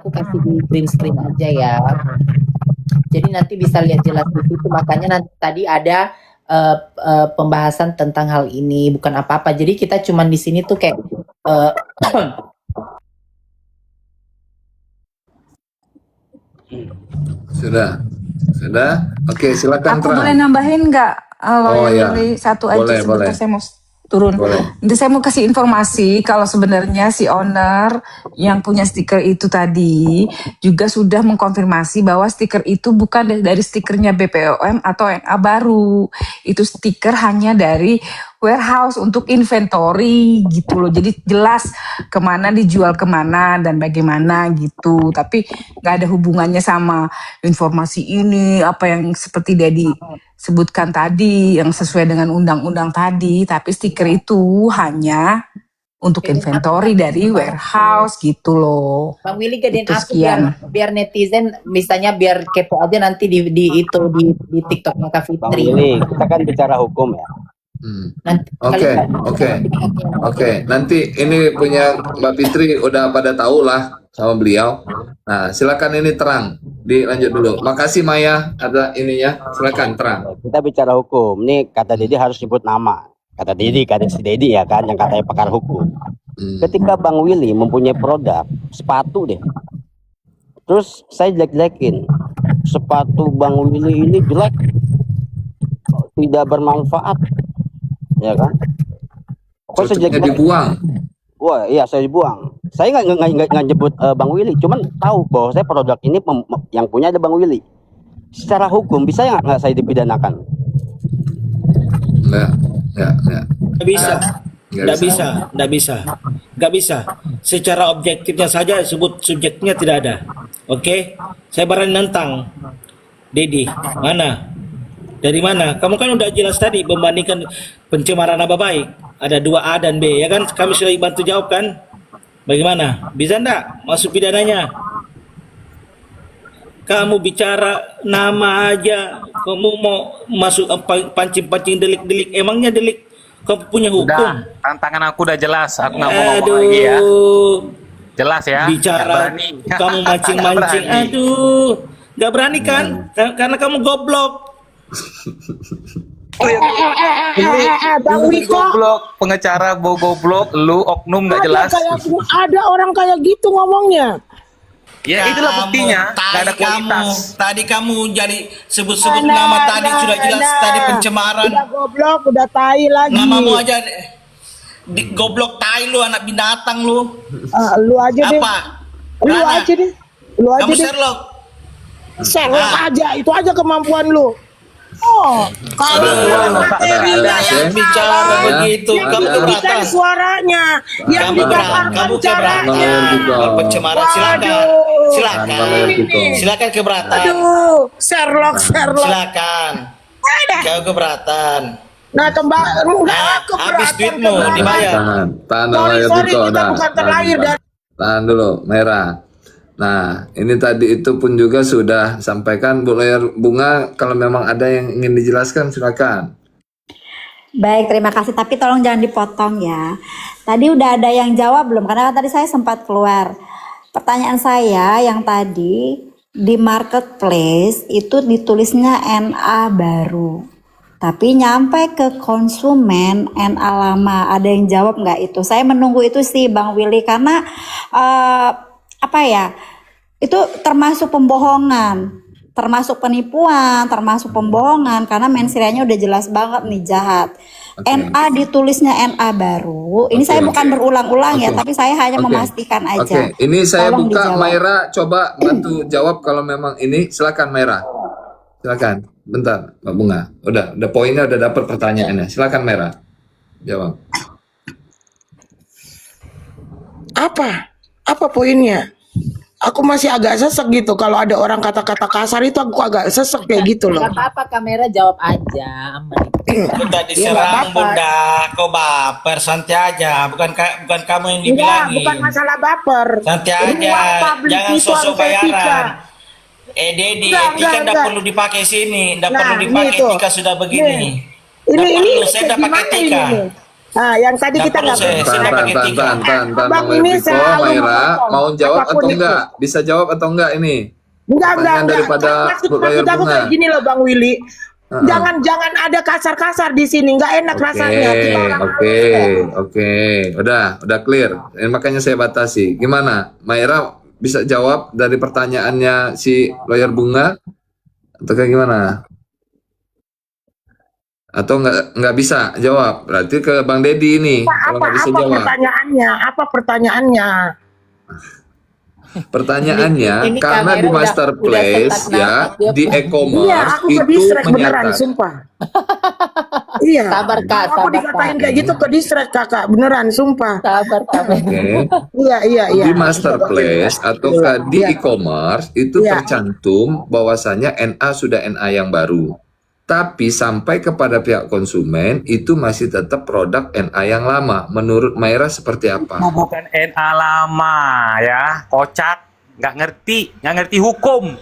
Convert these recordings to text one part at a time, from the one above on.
aku kasih di print screen aja ya. Jadi nanti bisa lihat jelas di situ. Makanya nanti tadi ada pembahasan tentang hal ini, bukan apa-apa. Jadi kita cuman di sini tuh kayak sudah. Oke, silakan. Aku boleh nambahin nggak? Satu aja boleh, sebentar, saya mau turun. Boleh. Nanti saya mau kasih informasi kalau sebenarnya si owner yang punya stiker itu tadi juga sudah mengkonfirmasi bahwa stiker itu bukan dari stikernya BPOM atau NA baru. Itu stiker hanya dari warehouse untuk inventory gitu loh. Jadi jelas kemana dijual kemana dan bagaimana gitu. Tapi nggak ada hubungannya sama informasi ini apa yang seperti dia disebutkan tadi yang sesuai dengan undang-undang tadi. Tapi stiker itu hanya untuk inventory dari warehouse gitu loh. Bang Willy gedein Itu aku sekian. biar netizen misalnya biar kepo aja nanti di TikToknya Kak Bang Fitri. Willy, kita kan bicara hukum ya. Oke. Nanti ini punya Mbak Fitri udah pada tahu lah sama beliau. Nah, silakan ini terang. Dilanjut dulu. Makasih Maya ada ininya. Silakan terang. Kita bicara hukum. Nih kata Dedi harus sebut nama. Kata si Dedi ya kan yang katanya pakar hukum. Ketika Bang Willy mempunyai produk sepatu deh. Terus saya jelek-jelekin. Sepatu Bang Willy ini jelek. Tidak bermanfaat. Ya kan? Kok Cocoknya dibuang. Wah, iya saya dibuang. Saya nggak nyebut Bang Willy, cuman tahu bahwa saya produk ini yang punya ada Bang Willy. Secara hukum bisa nggak saya dipidanakan? Nggak bisa. Secara objektifnya saja sebut subjeknya tidak ada. Oke, saya berani nantang. Dedi, mana? Dari mana? Kamu kan udah jelas tadi membandingkan pencemaran nama baik. Ada 2A dan B, ya kan? Kami sudah bantu jawab kan? Bagaimana? Bisa enggak masuk pidananya? Kamu bicara nama aja, kamu mau masuk pancing-pancing delik-delik. Emangnya delik kamu punya hukum? Udah, tantangan aku udah jelas. Aku nggak mau ngomong lagi ya. Jelas ya. Bicara kamu mancing-mancing. Aduh, nggak berani kan? Karena kamu goblok. Bang Wiko, Goblok, pengacara goblok, lu oknum nggak jelas. Ada orang kayak gitu ngomongnya. Ya itulah buktinya, nggak ada kualitas. Tadi kamu jadi sebut-sebut nama tadi sudah jelas tadi pencemaran. Udah goblok, udah tai lagi. Namamu aja goblok tai lu, anak binatang lu. Lu aja deh. Apa? Lu aja deh. Kamu Sherlock. Sherlock aja, itu aja kemampuan lu. Oh, kalau bicara begitu, kamu keberatan suaranya, yang kamu keberatan, pencemaran silakan keberatan. Aduh, Sherlock, silakan. Kau keberatan. Nah, habis duitmu dibayar. Sorry, kita bukan terlahir dari. Tahan dulu, Merah. Nah, ini tadi itu pun juga sudah sampaikan Bu Lawyer Bunga, kalau memang ada yang ingin dijelaskan silakan. Baik, terima kasih. Tapi tolong jangan dipotong ya. Tadi udah ada yang jawab belum? Karena tadi saya sempat keluar. Pertanyaan saya yang tadi di marketplace itu ditulisnya NA baru. Tapi nyampe ke konsumen NA lama. Ada yang jawab nggak itu? Saya menunggu itu sih Bang Willy karena itu termasuk pembohongan, termasuk penipuan, termasuk pembohongan karena mensirianya udah jelas banget nih jahat. NA ditulisnya NA baru. Ini saya bukan berulang-ulang ya, tapi saya hanya memastikan aja. Ini saya Tolong buka dijawab. Maira, coba bantu jawab kalau memang ini. Silakan Maira. Silakan. Bentar, Mbak Bunga. Udah poinnya udah dapat pertanyaannya. Silakan Maira. Jawab. Apa poinnya? Aku masih agak sesek gitu kalau ada orang kata-kata kasar itu aku agak sesek kayak gitu loh. Gak apa-apa, kamera jawab aja, aman. Udah diserang bunda, kau baper, santai aja. Bukan kamu yang dibilangin. Bukan masalah baper. Santai aja, jangan sosok bayaran. Dedi, etika nggak perlu dipakai sini, nggak perlu dipakai etika sudah begini. Ini saya udah pakai etika. Nah, yang tadi kita nggak Saya Tan, pakai tiga. Bang Bang, ini Riko, selalu Mayra, memotong. mau jawab Apapun atau itu. enggak? Bisa jawab atau enggak ini? Enggak, Pertanyaan daripada Maksud lawyer aku Bunga. kayak gini loh Bang Willy. Heeh. Jangan ada kasar-kasar di sini, nggak enak rasanya. Kita orang Oke. Udah clear. Makanya saya batasi. Gimana? Mayra bisa jawab dari pertanyaannya si lawyer Bunga atau kayak gimana? Atau nggak bisa jawab? Berarti ke Bang Dedi ini kalau nggak bisa jawab. pertanyaannya? Apa pertanyaannya? Pertanyaannya Ini karena kamera di marketplace udah setak ya nafas dia. di Iya, e-commerce aku ke itu distrek beneran, menyatakan sumpah. Iya. Sabar, Kak, Aku sabar, dikatain Kak. kayak gitu ke distrek kakak, beneran, sumpah. Sabar. Oke. Iya. Di marketplace atau di Iya. e-commerce itu Iya. tercantum bahwasanya NA sudah NA yang baru. Tapi sampai kepada pihak konsumen itu masih tetap produk NA yang lama. Menurut Mayra seperti apa? Bukan NA lama ya, kocak, nggak ngerti hukum.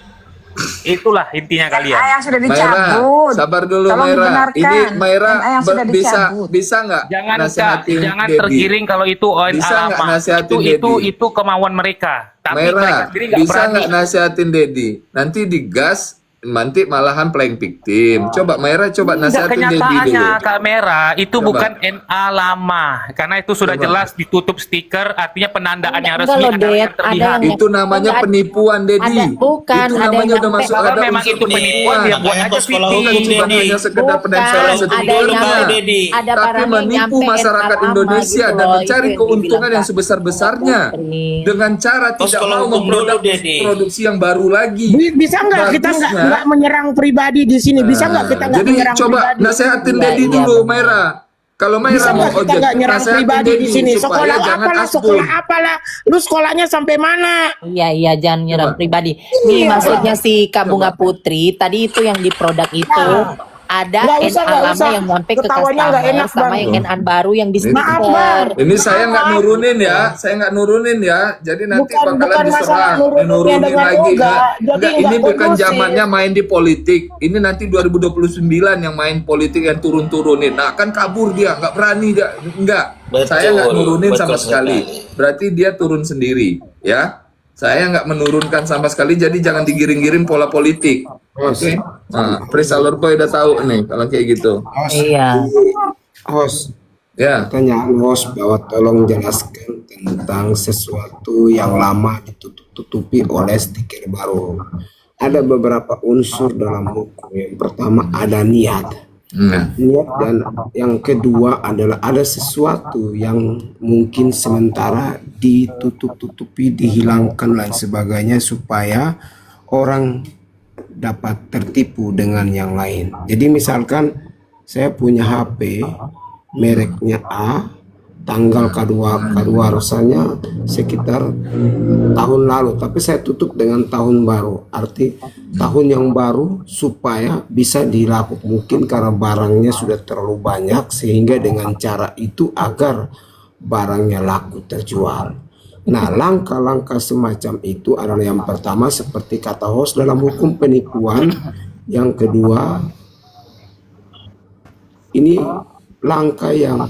Itulah intinya kalian. NA yang sudah Mayra, dicabut. sabar dulu Tolong Mayra. benarkan. Ini Mayra NA yang sudah dicabut. bisa nggak Jangan nasihatin jangan Dedi? tergiring kalau itu NA Bisa nggak lama. nasihatin Itu kemauan mereka. Tapi mereka Mayra, sendiri nggak bisa berani. nggak nasihatin Dedi? Nanti digas, nanti malahan playing victim. Coba Mayra, coba Enggak, nasihatin Dedi kenyataannya dulu. kamera itu Coba. bukan NA lama karena itu sudah Coba. jelas ditutup stiker, artinya penandaan yang Enggak resmi loh, adalah Det. yang terlihat. Ada yang- Itu namanya Enggak, penipuan, Dedi. bukan, Itu ada namanya yang udah nyampe. masuk Kalau ada memang unsur itu penipuan, dia buat Makanya aja sekolah fitting. hukum, bukan Dedi. hanya sekedar penetrasi Bukan, satu ada yang dunia. nyampe, Dedi. ada Tapi barang yang menipu nyampe masyarakat NA Indonesia gitu dan loh, mencari itu yang keuntungan dibilang yang sebesar-besarnya Putri. dengan cara Kos tidak kalau mau hukum dulu, Dedi. memproduksi yang baru lagi. Bisa nggak kita Bagusnya. nggak menyerang pribadi di sini? Bisa nggak kita nggak Jadi menyerang coba pribadi? nasehatin Iya, Dedi iya, dulu, benar. Mayra. Kalau Bisa Mayra mau nggak kita ojek, nggak nyerang nasehatin pribadi di sini? supaya Sekolah jangan apalah, asbun. sekolah apalah. Lu sekolahnya sampai mana? Iya, jangan nyerang Coba. pribadi. Nih Iya. maksudnya si Kak Bunga Putri tadi itu yang di produk itu ada Nggak usah, NA nggak lama usah. yang nyampe ke Ketawanya nggak customer enak, sama Bang. yang NA baru yang di Maaf, stiker. Bang. Ini saya nggak nurunin ya, Jadi nanti Bukan bakalan masalah diserang, nuruninnya nurunin dengan lagi. enggak. Jadi Enggak, ini enggak bukan kondusif. zamannya main di politik. Ini nanti 2029 yang main politik yang turun-turunin. Nah, kan kabur dia, nggak berani dia. Enggak. Betul, Saya nggak nurunin betul sama sekali. Berarti dia turun sendiri, ya. Saya nggak menurunkan sama sekali, jadi jangan digiring-giring pola politik. Oke. Nah, Prisalor Boy udah tahu nih kalau kayak gitu. Iya. Host, Ya. pertanyaan host bahwa tolong jelaskan tentang sesuatu yang lama ditutup-tutupi oleh stiker baru. Ada beberapa unsur dalam hukum. Yang pertama ada niat. Nah. Niat, dan yang kedua adalah ada sesuatu yang mungkin sementara ditutup-tutupi, dihilangkan dan sebagainya supaya orang dapat tertipu dengan yang lain. Jadi misalkan saya punya HP mereknya A, tanggal kedua rasanya sekitar tahun lalu, tapi saya tutup dengan tahun baru. Arti tahun yang baru supaya bisa dilakukan, mungkin karena barangnya sudah terlalu banyak sehingga dengan cara itu agar barangnya laku terjual. Nah, langkah-langkah semacam itu adalah yang pertama seperti kata host dalam hukum penipuan, yang kedua ini langkah yang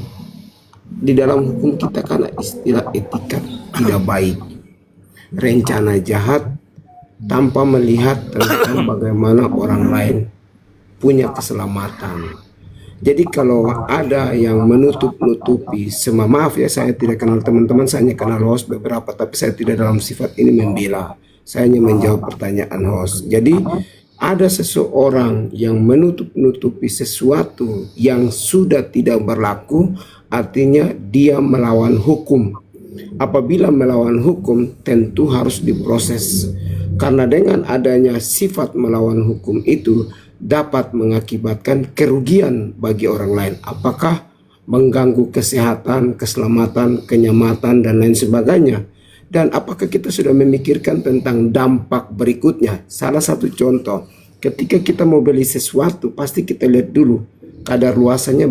di dalam hukum kita kan istilah etika tidak baik, rencana jahat tanpa melihat tentang bagaimana orang lain punya keselamatan. Jadi kalau ada yang menutup-nutupi, maaf ya, saya tidak kenal teman-teman, saya hanya kenal host beberapa, tapi saya tidak dalam sifat ini membela, saya hanya menjawab pertanyaan host. Jadi ada seseorang yang menutup-nutupi sesuatu yang sudah tidak berlaku, artinya dia melawan hukum. Apabila melawan hukum tentu harus diproses, karena dengan adanya sifat melawan hukum itu dapat mengakibatkan kerugian bagi orang lain, apakah mengganggu kesehatan, keselamatan, kenyamanan dan lain sebagainya. Dan apakah kita sudah memikirkan tentang dampak berikutnya? Salah satu contoh, ketika kita mau beli sesuatu pasti kita lihat dulu kadar luasannya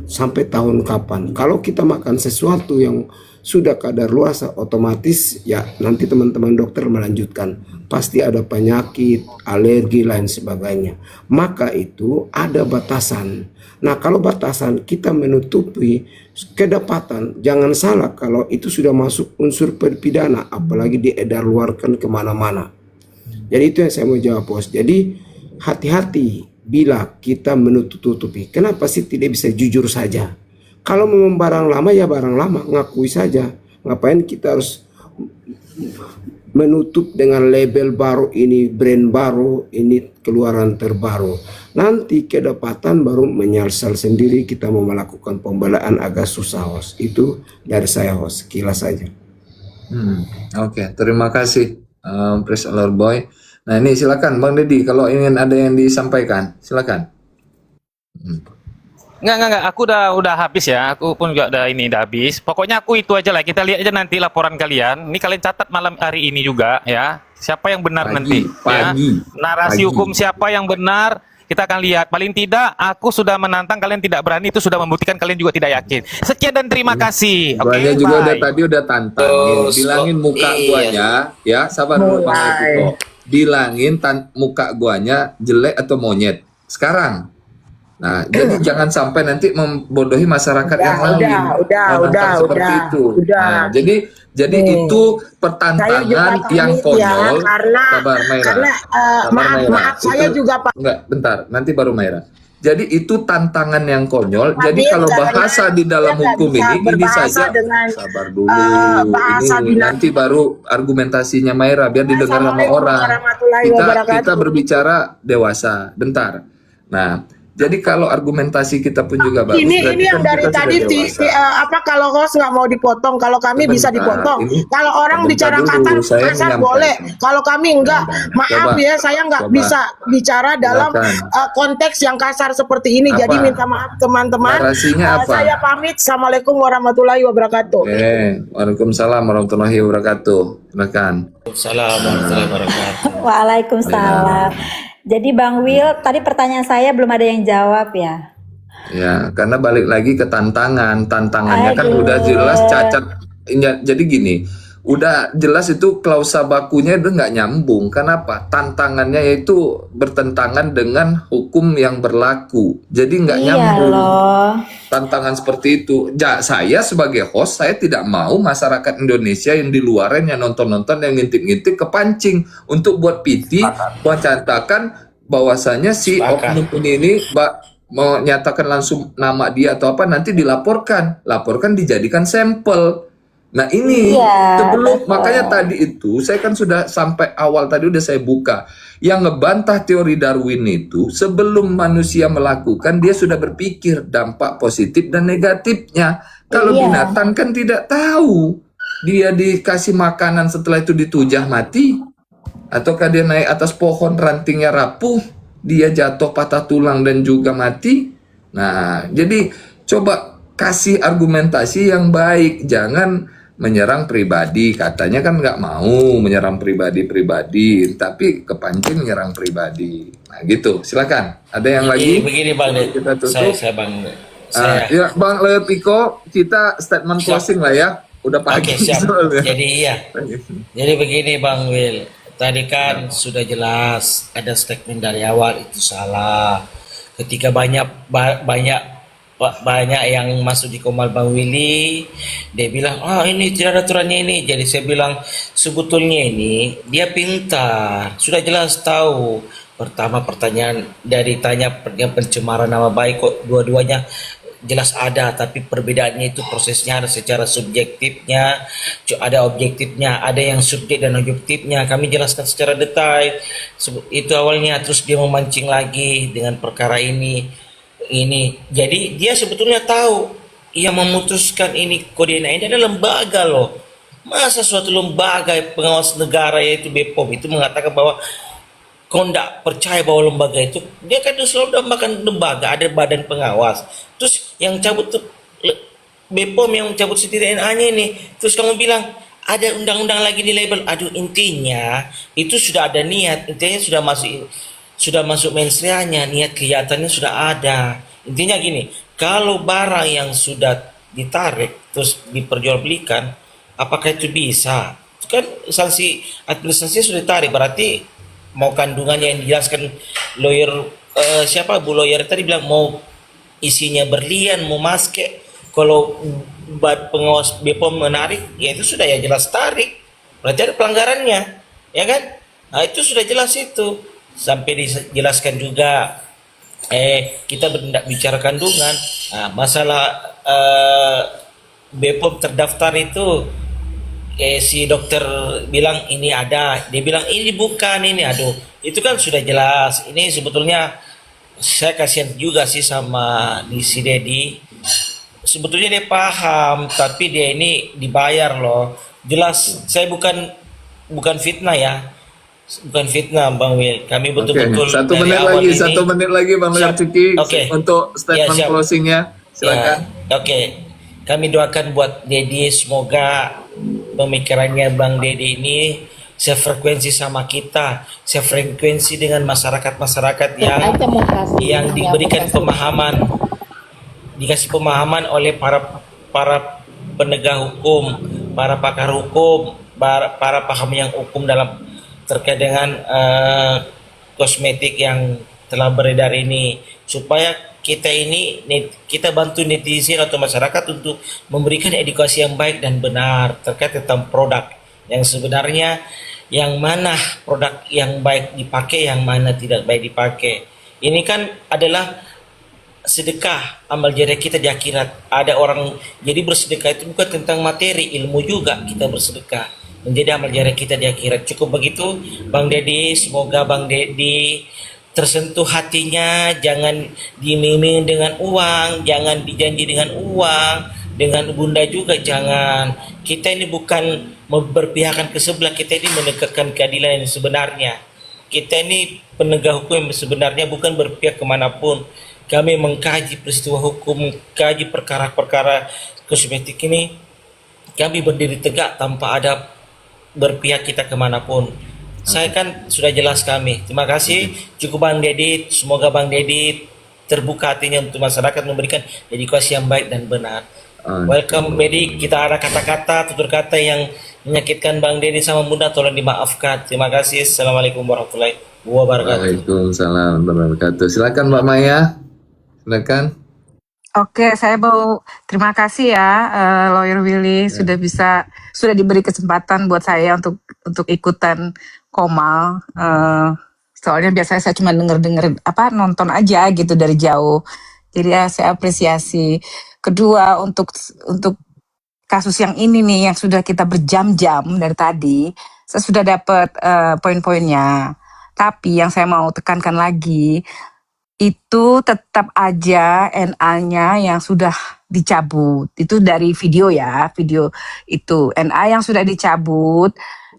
sampai tahun kapan. Kalau kita makan sesuatu yang sudah kadaluarsa, otomatis ya nanti teman-teman dokter melanjutkan pasti ada penyakit, alergi lain sebagainya. Maka itu ada batasan. Nah, kalau batasan kita menutupi kedapatan, jangan salah kalau itu sudah masuk unsur pidana, apalagi diedar luarkan kemana-mana. Jadi itu yang saya mau jawab, bos. Jadi hati-hati bila kita menutup-tutupi. Kenapa sih tidak bisa jujur saja? Kalau memang barang lama ya barang lama, ngakui saja. Ngapain kita harus menutup dengan label baru, ini brand baru, ini keluaran terbaru. Nanti kedapatan baru menyalsal sendiri, kita mau melakukan pembelaan agak susah, host. Itu dari saya, host, kilas saja. Oke, terima kasih Praise the Lord Boy. Nah ini silakan Bang Deddy kalau ingin ada yang disampaikan, silakan. Enggak, aku udah habis ya. Aku pun juga udah habis. Pokoknya aku itu aja lah. Kita lihat aja nanti laporan kalian. Ini kalian catat malam hari ini juga ya. Siapa yang benar nanti? Pagi. Ya. Narasi hukum siapa yang benar? Kita akan lihat. Paling tidak aku sudah menantang, kalian tidak berani, itu sudah membuktikan kalian juga tidak yakin. Sekian dan terima kasih. Oke, Guanya juga udah tadi udah tantangin. Bilangin muka guanya, ya sabar dulu Bang Deddy. Bilangin muka guanya jelek atau monyet. Sekarang. Nah, jadi jangan sampai nanti membodohi masyarakat yang lain. Udah. Nah, jadi itu pertantangan yang konyol. Sabar Mayra. Maaf saya juga Pak. Enggak, bentar. Nanti baru Mayra. Jadi itu tantangan yang konyol. Jadi kalau bahasa di dalam hukum ini saja sabar dulu. Ini nanti baru argumentasinya Mayra biar didengar sama orang. Kita berbicara dewasa. Bentar. Nah, jadi kalau argumentasi kita pun juga bagus. Ini yang dari tadi kalau host nggak mau dipotong, kalau kami bisa dipotong. Kalau orang bicara kasar boleh, kalau kami enggak. Maaf ya, saya nggak bisa bicara dalam konteks yang kasar seperti ini. Jadi minta maaf teman-teman. Saya pamit. Assalamualaikum warahmatullahi wabarakatuh. Waalaikumsalam warahmatullahi wabarakatuh. Silakan. Waalaikumsalam warahmatullahi wabarakatuh. Waalaikumsalam. Jadi Bang Will, tadi pertanyaan saya belum ada yang jawab ya? Ya, karena balik lagi ke tantangannya kan udah jelas cacat. Jadi gini, udah jelas itu klausa bakunya udah nggak nyambung. Kenapa? Tantangannya yaitu bertentangan dengan hukum yang berlaku. Jadi nggak nyambung. Tantangan seperti itu. Saya sebagai host, saya tidak mau masyarakat Indonesia yang di luarnya yang nonton-nonton yang ngintip-ngintip kepancing untuk buat PT menyatakan bahwasanya si oknum ini menyatakan langsung nama dia atau apa, nanti dilaporkan dijadikan sampel. Nah ini sebelum makanya tadi itu saya kan sudah sampai awal tadi udah saya buka yang ngebantah teori Darwin itu sebelum manusia melakukan dia sudah berpikir dampak positif dan negatifnya. Kalau binatang kan tidak tahu, dia dikasih makanan setelah itu ditujah mati, ataukah dia naik atas pohon rantingnya rapuh, dia jatuh patah tulang dan juga mati. Nah jadi coba kasih argumentasi yang baik, jangan menyerang pribadi. Katanya kan nggak mau menyerang pribadi, tapi kepancing menyerang pribadi. Nah gitu, silakan. Ada yang lagi? Begini Bang, kita tutup. Saya Bang. Ya Bang Piko, kita statement closing lah ya. Udah pagi. Oke, siap. Jadi begini Bang Will. Tadi kan sudah jelas ada statement dari awal itu salah. Ketika banyak yang masuk di komal Bang Willy, dia bilang ini tidak ada aturannya ini. Jadi saya bilang sebetulnya ini dia pintar, sudah jelas tahu. Pertama pertanyaan dari tanya pencemaran nama baik kok dua-duanya jelas ada, tapi perbedaannya itu prosesnya ada secara subjektifnya, ada objektifnya, ada yang subjek dan objektifnya. Kami jelaskan secara detail itu awalnya, terus dia memancing lagi dengan perkara ini. Jadi dia sebetulnya tahu ia memutuskan ini kode ini ada lembaga loh. Masa suatu lembaga pengawas negara yaitu BPOM itu mengatakan bahwa kau tidak percaya bahwa lembaga itu, dia kan selalu dambakan lembaga, ada badan pengawas. Terus yang cabut tuh BPOM yang cabut sendiri NA-nya ini. Terus kamu bilang ada undang-undang lagi di label. Aduh, intinya itu sudah ada niat, intinya sudah masuk mensreanya, niat kegiatannya sudah ada. Intinya gini, kalau barang yang sudah ditarik terus diperjualbelikan, apakah itu bisa? Itu kan sanksi administrasi sudah ditarik, berarti mau kandungannya yang dijelaskan lawyer siapa Bu lawyer tadi bilang mau isinya berlian, mau maske. Kalau pengawas BPOM menarik, ya itu sudah ya jelas tarik. Berarti ada pelanggarannya, ya kan? Nah, itu sudah jelas itu. Sampai dijelaskan juga, kita tidak bicara kandungan. Nah, masalah BPOM terdaftar itu, si dokter bilang ini ada, dia bilang ini bukan, ini aduh. Itu kan sudah jelas. Ini sebetulnya saya kasihan juga sih sama si Dedi. Sebetulnya dia paham, tapi dia ini dibayar loh. Jelas, saya bukan fitnah ya, bukan fitnah Bang Wil. Kami betul-betul Satu dari menit awal lagi, ini. 1 menit lagi Bang Leo Siap. Cuki Oke. untuk statement siap. closingnya. Silakan. Ya, oke. Kami doakan buat Dedi, semoga pemikirannya Bang Dedi ini sefrekuensi sama kita, sefrekuensi dengan masyarakat-masyarakat yang diberikan pemahaman, dikasih pemahaman oleh para penegak hukum, para pakar hukum, para paham yang hukum dalam terkait dengan kosmetik yang telah beredar ini, supaya kita bantu netizen atau masyarakat untuk memberikan edukasi yang baik dan benar terkait tentang produk yang sebenarnya, yang mana produk yang baik dipakai, yang mana tidak baik dipakai. Ini kan adalah sedekah, amal jariah kita di akhirat. Ada orang, jadi bersedekah itu bukan tentang materi, ilmu juga kita bersedekah menjadi amal jariah kita di akhirat. Cukup begitu Bang Dedi, semoga Bang Dedi tersentuh hatinya, jangan dimiming dengan uang, jangan dijanji dengan uang, dengan bunda juga jangan. Kita ini bukan berpihakan ke sebelah, kita ini menegakkan keadilan yang sebenarnya. Kita ini penegak hukum yang sebenarnya, bukan berpihak kemanapun. Kami mengkaji peristiwa hukum, kaji perkara-perkara kosmetik ini. Kami berdiri tegak tanpa ada berpihak kita kemanapun. Saya kan sudah jelas kami. Terima kasih. Cukup Bang Dedi. Semoga Bang Dedi terbuka hatinya untuk masyarakat, memberikan edukasi yang baik dan benar. Welcome Dedi. Kita ada kata-kata, tutur kata yang menyakitkan Bang Dedi sama Bunda, tolong dimaafkan. Terima kasih. Assalamualaikum warahmatullahi wabarakatuh. Waalaikumsalam warahmatullahi wabarakatuh. Silakan Mbak Maya. Silakan. Oke, saya mau terima kasih ya Lawyer Willy sudah diberi kesempatan buat saya untuk ikutan Komal. Soalnya biasanya saya cuma denger nonton aja gitu dari jauh. Jadi ya saya apresiasi. Kedua, untuk kasus yang ini nih yang sudah kita berjam-jam dari tadi, saya sudah dapat poin-poinnya. Tapi yang saya mau tekankan lagi, itu tetap aja NA-nya yang sudah dicabut. Itu dari video ya, video itu. NA yang sudah dicabut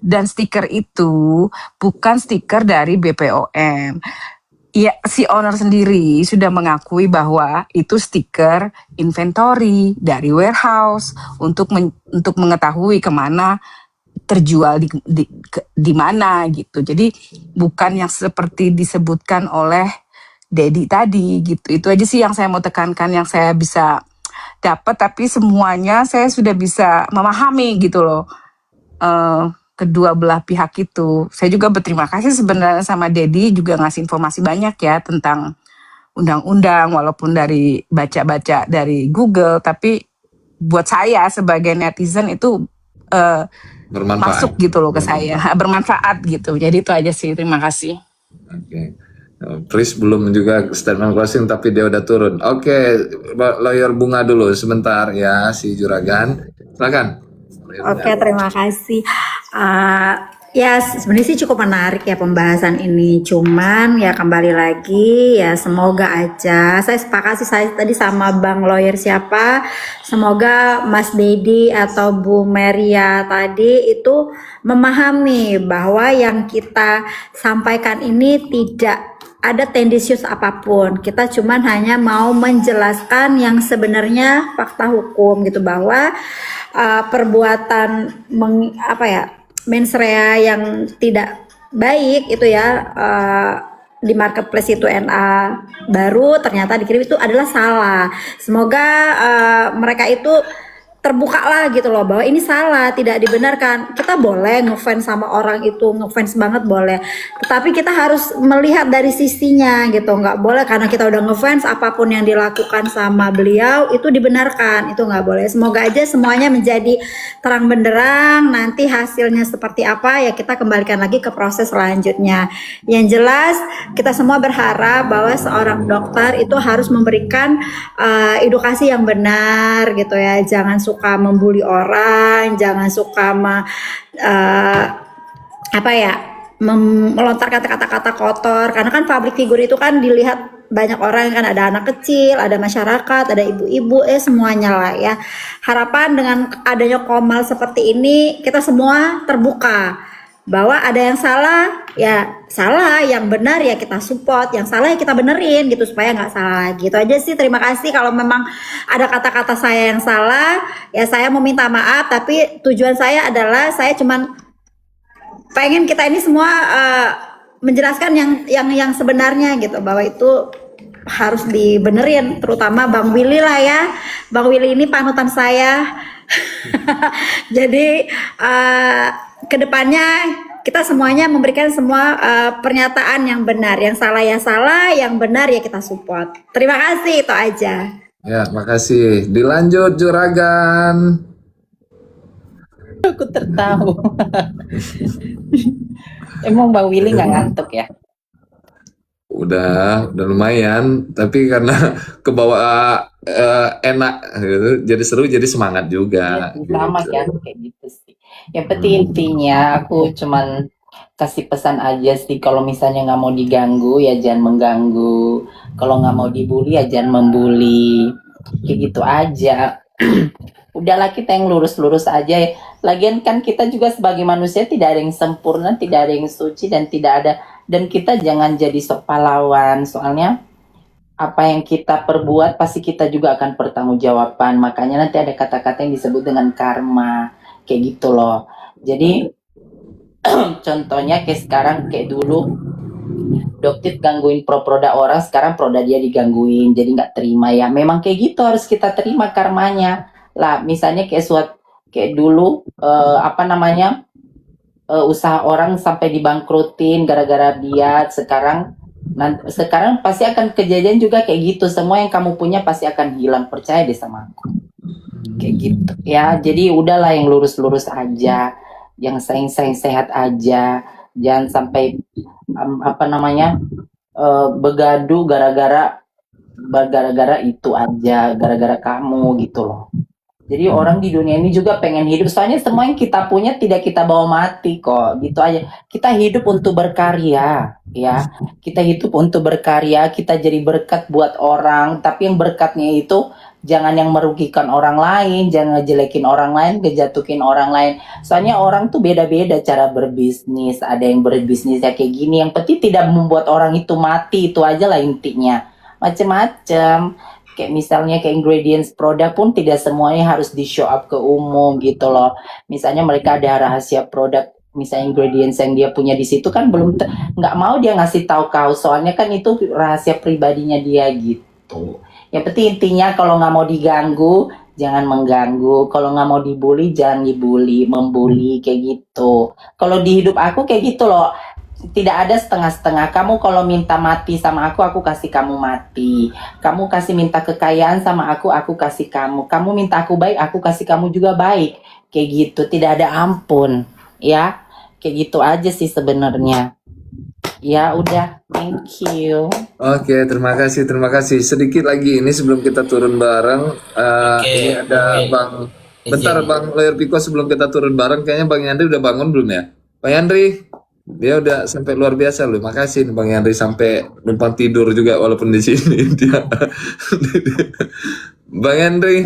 dan stiker itu bukan stiker dari BPOM. Ya, si owner sendiri sudah mengakui bahwa itu stiker inventory dari warehouse untuk mengetahui kemana terjual di mana gitu. Jadi bukan yang seperti disebutkan oleh Dedi tadi gitu. Itu aja sih yang saya mau tekankan, yang saya bisa dapat, tapi semuanya saya sudah bisa memahami gitu loh. Kedua belah pihak itu. Saya juga berterima kasih sebenarnya sama Dedi, juga ngasih informasi banyak ya tentang undang-undang, walaupun dari baca-baca dari Google, tapi buat saya sebagai netizen itu masuk gitu loh ke saya, bermanfaat gitu. Jadi itu aja sih, terima kasih. Oke. Chris belum juga statement closing, tapi dia udah turun. Oke, Lawyer Bunga dulu sebentar ya, si Juragan. Silakan. Oke, terima kasih. Ya sebenarnya sih cukup menarik ya pembahasan ini. Cuman ya kembali lagi ya, semoga aja saya sepakat sih saya tadi sama Bang Lawyer siapa. Semoga Mas Dedi atau Bu Meria tadi itu memahami bahwa yang kita sampaikan ini tidak ada tendensius apapun. Kita cuman hanya mau menjelaskan yang sebenarnya fakta hukum gitu, bahwa perbuatan mens rea yang tidak baik itu ya di marketplace itu NA baru, ternyata dikirim itu adalah salah. Semoga mereka itu terbuka lah gitu loh, bahwa ini salah, tidak dibenarkan. Kita boleh ngefans sama orang itu, ngefans banget boleh, tetapi kita harus melihat dari sisinya gitu. Nggak boleh karena kita udah ngefans apapun yang dilakukan sama beliau itu dibenarkan, itu nggak boleh. Semoga aja semuanya menjadi terang benderang, nanti hasilnya seperti apa ya kita kembalikan lagi ke proses selanjutnya. Yang jelas kita semua berharap bahwa seorang dokter itu harus memberikan edukasi yang benar gitu ya, jangan suka membuli orang, jangan suka melontarkan kata-kata kotor, karena kan public figure itu kan dilihat banyak orang, kan ada anak kecil, ada masyarakat, ada ibu-ibu, semuanya lah ya. Harapan dengan adanya Komal seperti ini kita semua terbuka bahwa ada yang salah ya salah, yang benar ya kita support, yang salah ya kita benerin gitu supaya nggak salah. Gitu aja sih. Terima kasih. Kalau memang ada kata-kata saya yang salah ya saya mau minta maaf, tapi tujuan saya adalah saya cuman pengen kita ini semua menjelaskan yang sebenarnya gitu, bahwa itu harus dibenerin, terutama Bang Willy lah ya. Bang Willy ini panutan saya. Jadi kedepannya kita semuanya memberikan semua pernyataan yang benar, yang salah ya salah, yang benar ya kita support. Terima kasih, itu aja. Ya, makasih. Dilanjut Juragan. Aku tertawa. Emang Bang Willy nggak ngantuk ya? Udah lumayan, tapi karena kebawa enak gitu, jadi seru, jadi semangat juga. Iya, sama kayak aku kayak gitu sih. Yang penting intinya aku cuman kasih pesan aja sih, kalau misalnya nggak mau diganggu ya jangan mengganggu, kalau nggak mau dibully ya jangan membuli, kayak gitu aja. Udahlah kita yang lurus-lurus aja. Lagian kan kita juga sebagai manusia tidak ada yang sempurna, tidak ada yang suci, dan tidak ada, dan kita jangan jadi sok pahlawan, soalnya apa yang kita perbuat pasti kita juga akan pertanggungjawaban. Makanya nanti ada kata-kata yang disebut dengan karma, kayak gitu loh. Jadi contohnya kayak sekarang, kayak dulu Doktif gangguin produk orang, sekarang produk dia digangguin, jadi nggak terima ya. Memang kayak gitu, harus kita terima karmanya lah. Misalnya kayak dulu usaha orang sampai dibangkrutin gara-gara dia. Sekarang pasti akan kejadian juga kayak gitu. Semua yang kamu punya pasti akan hilang, percaya deh sama aku. Kayak gitu ya. Jadi udahlah yang lurus-lurus aja, yang sehat aja, jangan sampai begaduh gara-gara itu aja, gara-gara kamu gitu loh. Jadi orang di dunia ini juga pengen hidup, soalnya semua yang kita punya tidak kita bawa mati kok, gitu aja. Kita hidup untuk berkarya ya, kita hidup untuk berkarya, kita jadi berkat buat orang, tapi yang berkatnya itu jangan yang merugikan orang lain, jangan ngejelekin orang lain, ngejatuhin orang lain. Soalnya orang tuh beda-beda cara berbisnis, ada yang berbisnis ya kayak gini, yang penting tidak membuat orang itu mati, itu aja lah intinya. Macem-macem, kayak misalnya kayak ingredients produk pun tidak semuanya harus di show up ke umum gitu loh. Misalnya mereka ada rahasia produk, misalnya ingredients yang dia punya di situ kan nggak mau dia ngasih tahu kau, soalnya kan itu rahasia pribadinya dia gitu. Yang penting intinya kalau nggak mau diganggu, jangan mengganggu. Kalau nggak mau dibully, jangan dibully, membuli, kayak gitu. Kalau di hidup aku kayak gitu loh. Tidak ada setengah-setengah. Kamu kalau minta mati sama aku kasih kamu mati. Kamu kasih minta kekayaan sama aku kasih kamu. Kamu minta aku baik, aku kasih kamu juga baik. Kayak gitu, tidak ada ampun. Ya, kayak gitu aja sih sebenarnya. Ya udah, thank you. Oke, terima kasih. Sedikit lagi ini sebelum kita turun bareng. Ini ada Bang. Bentar Bang Lawyer Piko, sebelum kita turun bareng, kayaknya Bang Yandri udah bangun belum ya? Bang Yandri, dia udah sampai luar biasa loh. Makasih Bang Yandri sampai numpang tidur juga walaupun di sini dia. Bang Yandri.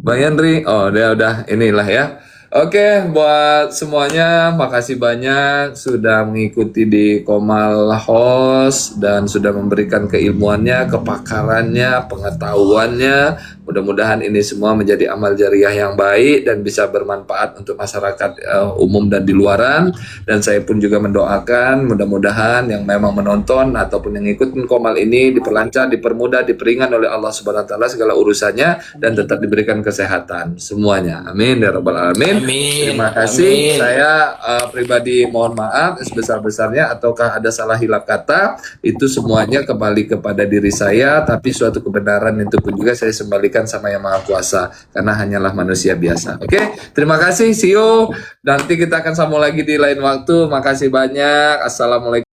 Bang Yandri, oh dia udah inilah ya. Oke, buat semuanya, makasih banyak sudah mengikuti di Komal Host dan sudah memberikan keilmuannya, kepakarannya, pengetahuannya. Mudah-mudahan ini semua menjadi amal jariah yang baik dan bisa bermanfaat untuk masyarakat umum dan di luaran. Dan saya pun juga mendoakan mudah-mudahan yang memang menonton ataupun yang ikutin Komal ini diperlancar, dipermudah, diperingan oleh Allah Subhanahu wa taala segala urusannya dan tetap diberikan kesehatan semuanya. Amin ya rabbal alamin. Terima kasih. Saya pribadi mohon maaf sebesar-besarnya ataukah ada salah hilap kata, itu semuanya kembali kepada diri saya, tapi suatu kebenaran itu pun juga saya kembalikan sama Yang Maha Kuasa karena hanyalah manusia biasa. Oke, terima kasih. See you. Nanti kita akan sambung lagi di lain waktu. Makasih banyak. Assalamualaikum.